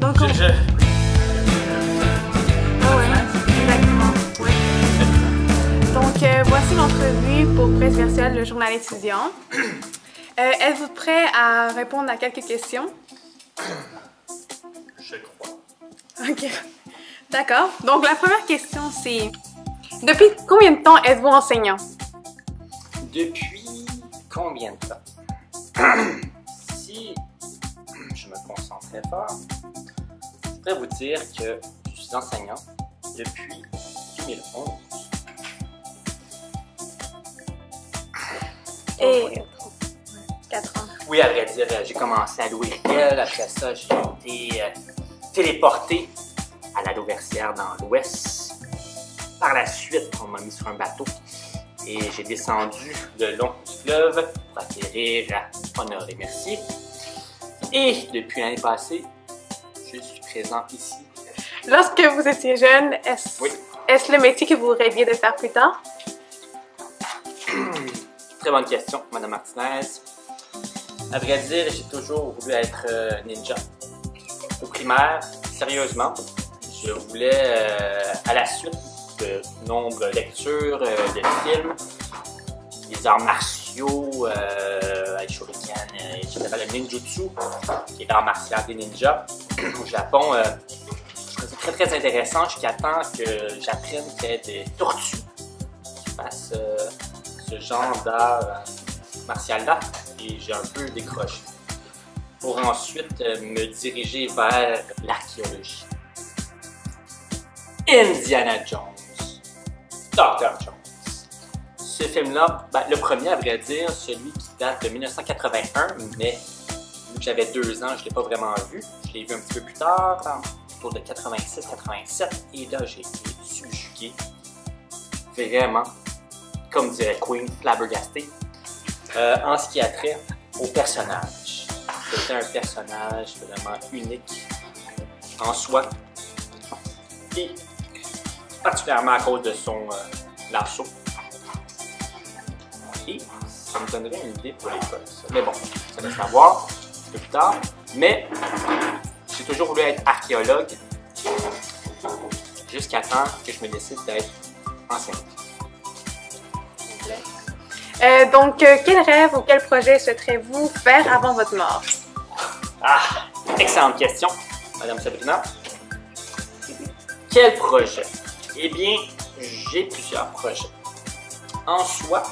Donc, on... Ah ouais, exactement. Ouais. Donc, voici l'entrevue pour Presse Virtuelle, le journal étudiant. Êtes-vous prêt à répondre à quelques questions? Je crois. Ok. D'accord. Donc, la première question, c'est... Depuis combien de temps êtes-vous enseignant? Depuis combien de temps? Si je me concentre très fort, je pourrais vous dire que je suis enseignant depuis 2011. Et... 4 ans. Oui, à vrai dire, j'ai commencé à Louisville. Après ça, j'ai été téléporté à la Louversière dans l'Ouest. Par la suite, on m'a mis sur un bateau et j'ai descendu le long du fleuve pour atterrir à Honoré-Mercier. Et depuis l'année passée, je suis présent ici. Lorsque vous étiez jeune, est-ce le métier que vous rêviez de faire plus tard? Très bonne question, Madame Martinez. À vrai dire, j'ai toujours voulu être ninja. Au primaire, sérieusement, je voulais, à la suite de nombreuses lectures de films, des arts martiaux, les shurikens, etc., le ninjutsu, qui est l'art martial des ninjas. Au Japon, je trouve ça très très intéressant jusqu'à temps que j'apprenne qu'il y ait des tortues qui fassent ce genre d'art martial-là, et j'ai un peu décroché pour ensuite me diriger vers l'archéologie. Indiana Jones, Dr. Jones. Ce film-là, le premier à vrai dire, celui qui date de 1981, mais vu que j'avais 2 ans, je ne l'ai pas vraiment vu. Je l'ai vu un petit peu plus tard, autour de 86-87, et là j'ai été subjugué. Vraiment, comme dirait Queen, flabbergasté. En ce qui a trait au personnage. C'était un personnage vraiment unique en soi. Et particulièrement à cause de son lasso. Et ça me donnerait une idée pour les gosses. Mais bon, ça va savoir un peu plus tard. Mais j'ai toujours voulu être archéologue jusqu'à temps que je me décide d'être enseignant. Donc, quel rêve ou quel projet souhaiterez-vous faire avant votre mort? Ah, excellente question, Madame Sabrina. Quel projet? Eh bien, j'ai plusieurs projets. En soi,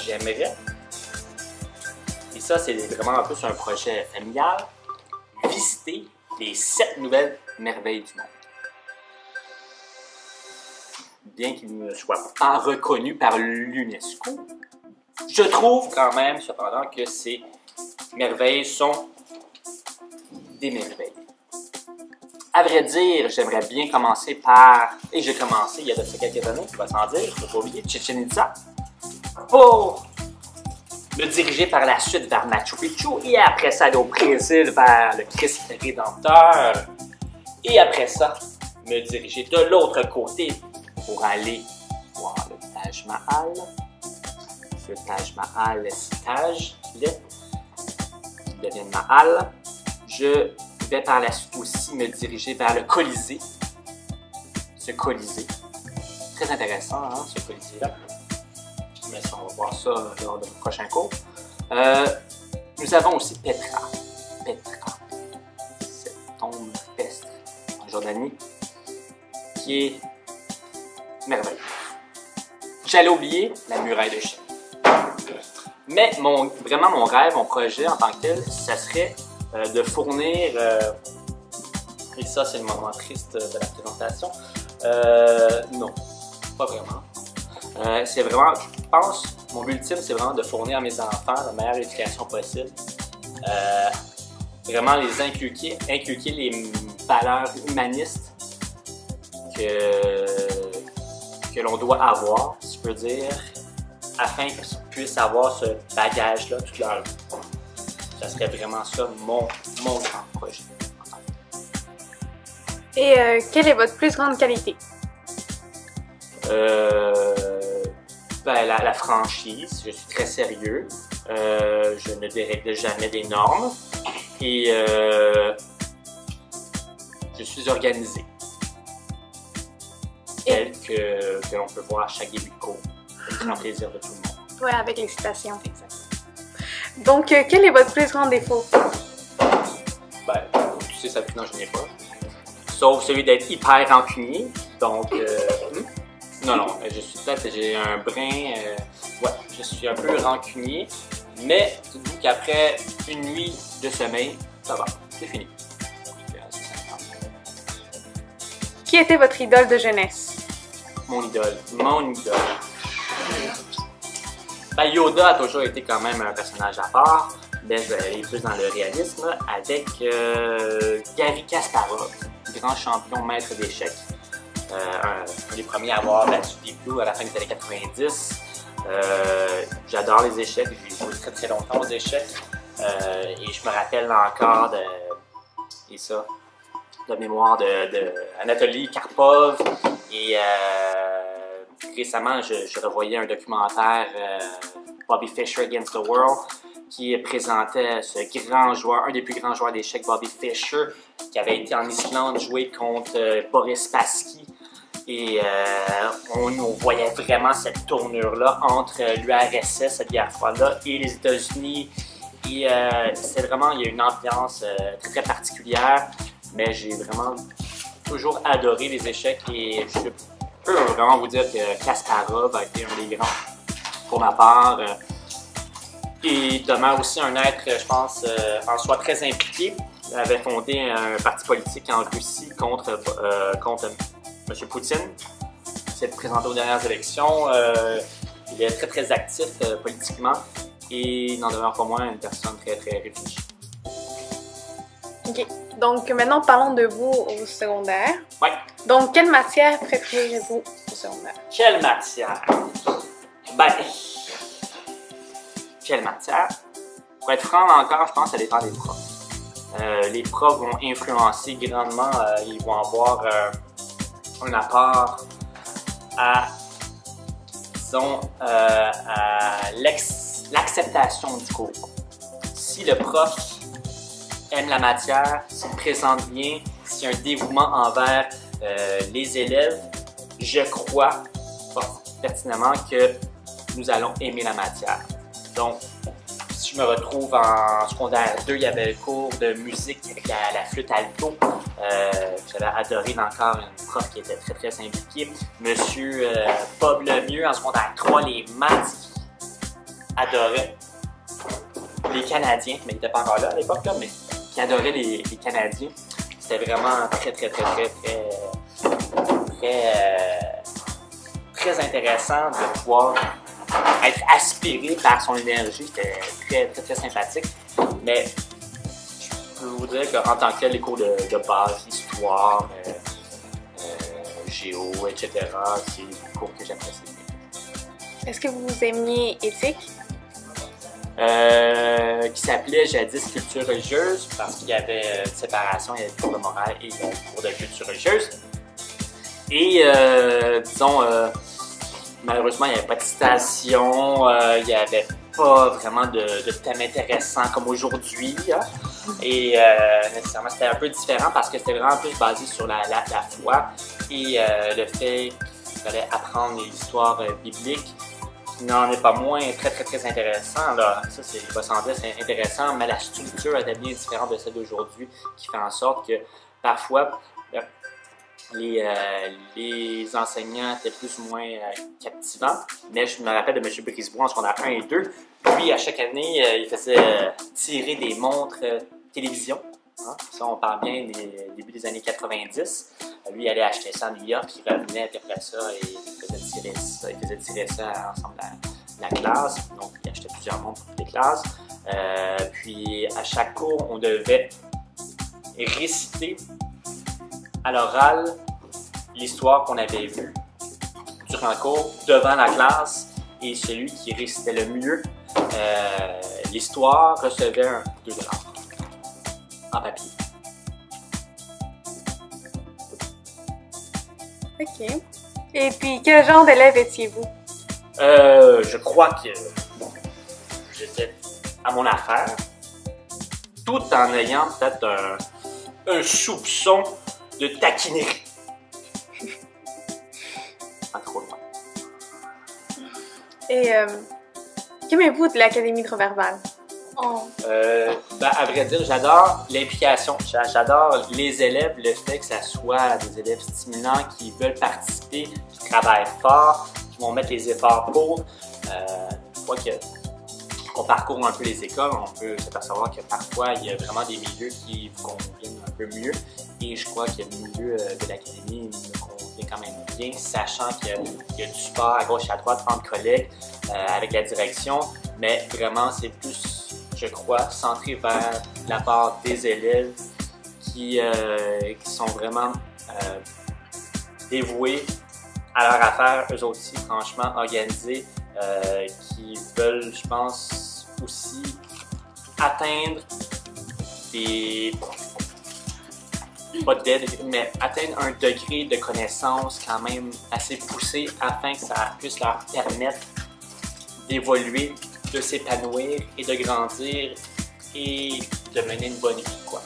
j'aimerais, et ça c'est vraiment un peu sur un projet familial, visiter les 7 nouvelles merveilles du monde. Bien qu'il ne soit pas reconnu par l'UNESCO, je trouve quand même cependant que ces merveilles sont des merveilles. À vrai dire, j'aimerais bien commencer par, et j'ai commencé il y a de quelques années, tu vas sans dire, je ne peux pas oublier, Chichén Itzá, pour me diriger par la suite vers Machu Picchu, et après ça aller au Brésil vers le Christ Rédempteur, et après ça, me diriger de l'autre côté pour aller voir le Taj Mahal. Le Taj Mahal, c'est Taj, qui devient Mahal. Je vais par la suite aussi me diriger vers le Colisée. Ce Colisée. Très intéressant, hein, ce Colisée-là. Mais ça, on va voir ça lors de mon prochain cours. Nous avons aussi Petra. Petra. Cette tombe pestre en Jordanie qui est merveilleuse. J'allais oublier la muraille de Chine. Mais vraiment mon rêve, mon projet en tant que tel, ça serait de fournir, et ça c'est le moment triste de la présentation, non, pas vraiment. C'est vraiment, je pense, mon but ultime c'est vraiment de fournir à mes enfants la meilleure éducation possible. Vraiment les inculquer les valeurs humanistes que l'on doit avoir, si je peux dire, afin qu'ils puissent avoir ce bagage-là toute leur vie. Ça serait vraiment ça mon grand projet. Et quelle est votre plus grande qualité? La franchise, je suis très sérieux, je ne dérègle jamais des normes et Je suis organisé. Tel que l'on peut voir à chaque début de cours. C'est le grand plaisir de tout le monde. Oui, avec l'excitation. Exactement. Donc, quel est votre plus grand défaut? Ben, tu sais, ça, non, je n'ai pas. Sauf celui d'être hyper rancunier. Donc, non, je suis peut-être, j'ai un brin, ouais, je suis un peu rancunier. Mais, tu te dis qu'après une nuit de sommeil, ça va, c'est fini. Qui était votre idole de jeunesse? Mon idole. Ben, Yoda a toujours été quand même un personnage à part, mais je vais aller plus dans le réalisme avec Garry Kasparov, grand champion maître d'échecs. Un des premiers à avoir battu Deep Blue à la fin des années 90. J'adore les échecs, j'ai joué très très longtemps aux échecs et je me rappelle encore de mémoire de Anatoly Karpov et récemment je revoyais un documentaire Bobby Fischer Against the World qui présentait ce grand joueur, un des plus grands joueurs d'échecs, Bobby Fischer, qui avait été en Islande jouer contre Boris Spassky. Et on voyait vraiment cette tournure-là entre l'URSS, cette guerre froide-là, et les États-Unis. Et c'est vraiment, il y a une ambiance très, très particulière, mais j'ai vraiment toujours adoré les échecs et je peux vraiment vous dire que Kasparov a été un des grands pour ma part. Et demeure aussi un être, je pense, en soi très impliqué. Il avait fondé un parti politique en Russie contre M. Poutine. Il s'est présenté aux dernières élections. Il est très, très actif politiquement et il n'en demeure pas moins une personne très, très réfléchie. OK. Donc, maintenant, parlons de vous au secondaire. Oui. Donc, quelle matière préférez-vous au secondaire? Quelle matière? Ben, quelle matière? Pour être franc encore, je pense que ça dépend des profs. Les profs vont influencer grandement, ils vont avoir un apport à, disons, à l'acceptation du cours. Si le prof aime la matière, s'il présente bien, s'il y a un dévouement envers les élèves, je crois pertinemment que nous allons aimer la matière. Donc, si je me retrouve en secondaire 2, il y avait le cours de musique avec la flûte alto. J'avais adoré encore une prof qui était très très impliquée. Monsieur Bob Lemieux en secondaire 3, les maths, adorait les Canadiens, mais il n'était pas encore là à l'époque, mais qui adorait les Canadiens. C'était vraiment très intéressant de pouvoir être aspiré par son énergie. C'était très sympathique. Mais je peux vous dire qu'en tant que tel, les cours de base, histoire, géo, etc., c'est des cours que j'apprécie. Est-ce que vous aimiez éthique? Qui s'appelait jadis culture religieuse parce qu'il y avait une séparation, il y avait le cours de morale et le cours de culture religieuse. Et disons, malheureusement, il n'y avait pas de citation, il n'y avait pas vraiment de thème intéressant comme aujourd'hui. Hein? Et nécessairement, c'était un peu différent parce que c'était vraiment plus basé sur la foi et le fait qu'il fallait apprendre l'histoire biblique. Qui n'en est pas moins très intéressant. Là. Ça, il va sembler c'est intéressant, mais la structure était bien différente de celle d'aujourd'hui, qui fait en sorte que parfois les enseignants étaient plus ou moins captivants. Mais je me rappelle de M. Brisebois en secondaire 1 et 2. Lui, à chaque année, il faisait tirer des montres télévision. Hein? Ça, on parle bien des débuts des années 90. Lui, il allait acheter ça à New York, il revenait après ça et il faisait tirer ça ensemble de la classe. Donc, il achetait plusieurs montres pour toutes les classes. Puis, à chaque cours, on devait réciter à l'oral l'histoire qu'on avait vue durant le cours devant la classe. Et celui qui récitait le mieux l'histoire recevait un 2 $ en papier. OK. Et puis, quel genre d'élève étiez-vous? Je crois que j'étais à mon affaire, tout en ayant peut-être un soupçon de taquinerie. Pas trop loin. Et qu'aimez-vous de l'Académie de Roberval? À vrai dire, j'adore l'implication. J'adore les élèves, le fait que ça soit des élèves stimulants qui veulent participer, qui travaillent fort, qui vont mettre les efforts pour. Une fois qu'on parcourt un peu les écoles, on peut s'apercevoir que parfois il y a vraiment des milieux qui vous conviennent un peu mieux. Et je crois que le milieu de l'académie me convient quand même bien, sachant qu'il y a du support à gauche et à droite entre collègues avec la direction, mais vraiment c'est plus, je crois, centré vers la part des élèves qui sont vraiment dévoués à leur affaire, eux aussi, franchement, organisés, qui veulent, je pense, aussi atteindre pas d'aide, mais atteindre un degré de connaissance quand même assez poussé afin que ça puisse leur permettre d'évoluer, de s'épanouir et de grandir et de mener une bonne vie, quoi.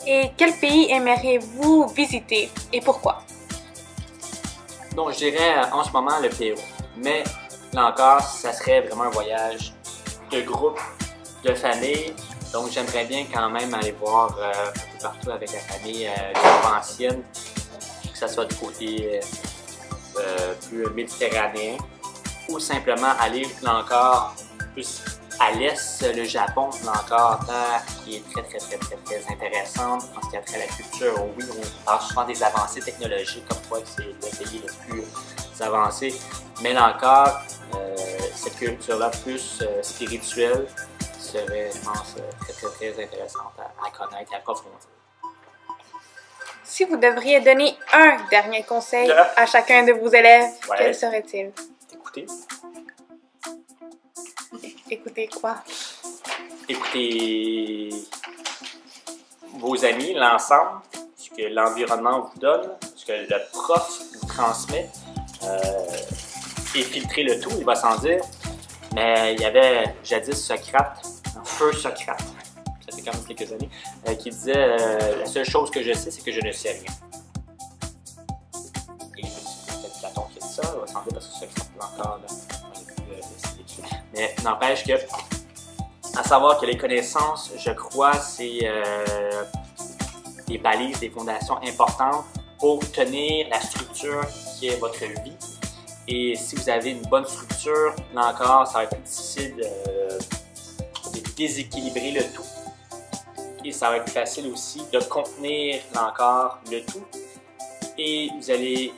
Et quel pays aimeriez-vous visiter et pourquoi? Donc, je dirais en ce moment le Pérou. Mais là encore, ça serait vraiment un voyage de groupe, de famille. Donc, j'aimerais bien quand même aller voir un peu partout avec la famille ancienne, que ce soit du côté plus méditerranéen, ou simplement aller là encore plus à l'est, le Japon, là encore, terre qui est très intéressante en ce qui a trait à la culture. Oui, on parle souvent des avancées technologiques, comme quoi c'est le pays le plus avancé, mais là encore, cette culture-là plus spirituelle serait, je pense, très intéressante à connaître et à approfondir. Si vous devriez donner un dernier conseil à chacun de vos élèves, quel serait-il? Écoutez. Écoutez quoi? Écoutez vos amis, l'ensemble, ce que l'environnement vous donne, ce que le prof vous transmet, et filtrer le tout, il va sans dire. Mais il y avait jadis Socrate, feu Socrate, ça fait quand même quelques années, qui disait la seule chose que je sais, c'est que je ne sais rien. Et c'est Platon qui a dit ça, il va sans dire parce que Socrate encore là. Mais n'empêche que, à savoir que les connaissances, je crois, c'est des balises, des fondations importantes pour tenir la structure qui est votre vie. Et si vous avez une bonne structure, là encore, ça va être difficile de déséquilibrer le tout. Et ça va être facile aussi de contenir, là encore, le tout. Et vous allez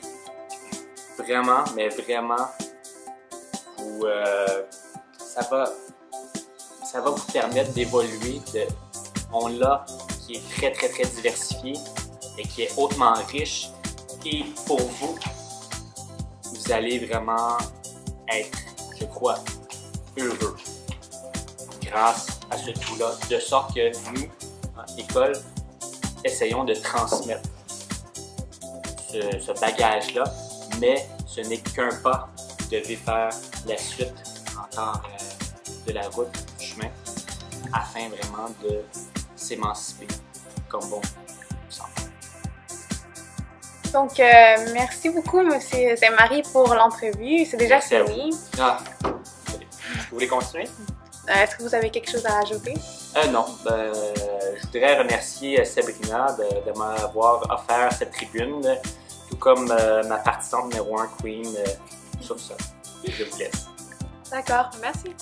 vraiment, mais vraiment, ça va vous permettre d'évoluer de monde-là qui est très diversifié et qui est hautement riche. Et pour vous, vous allez vraiment être, je crois, heureux grâce à ce tout-là. De sorte que nous, à l'école, essayons de transmettre ce bagage-là, mais ce n'est qu'un pas. Vous devez faire la suite encore de la route, du chemin, afin vraiment de s'émanciper comme bon semble. Donc, merci beaucoup, M. Saint-Marie, pour l'entrevue. C'est déjà fini. Vous voulez continuer? Est-ce que vous avez quelque chose à ajouter? Non. Je voudrais remercier Sabrina de m'avoir offert cette tribune, tout comme ma partisane numéro 1, Queen, sur ça. Je vous laisse. D'accord, merci.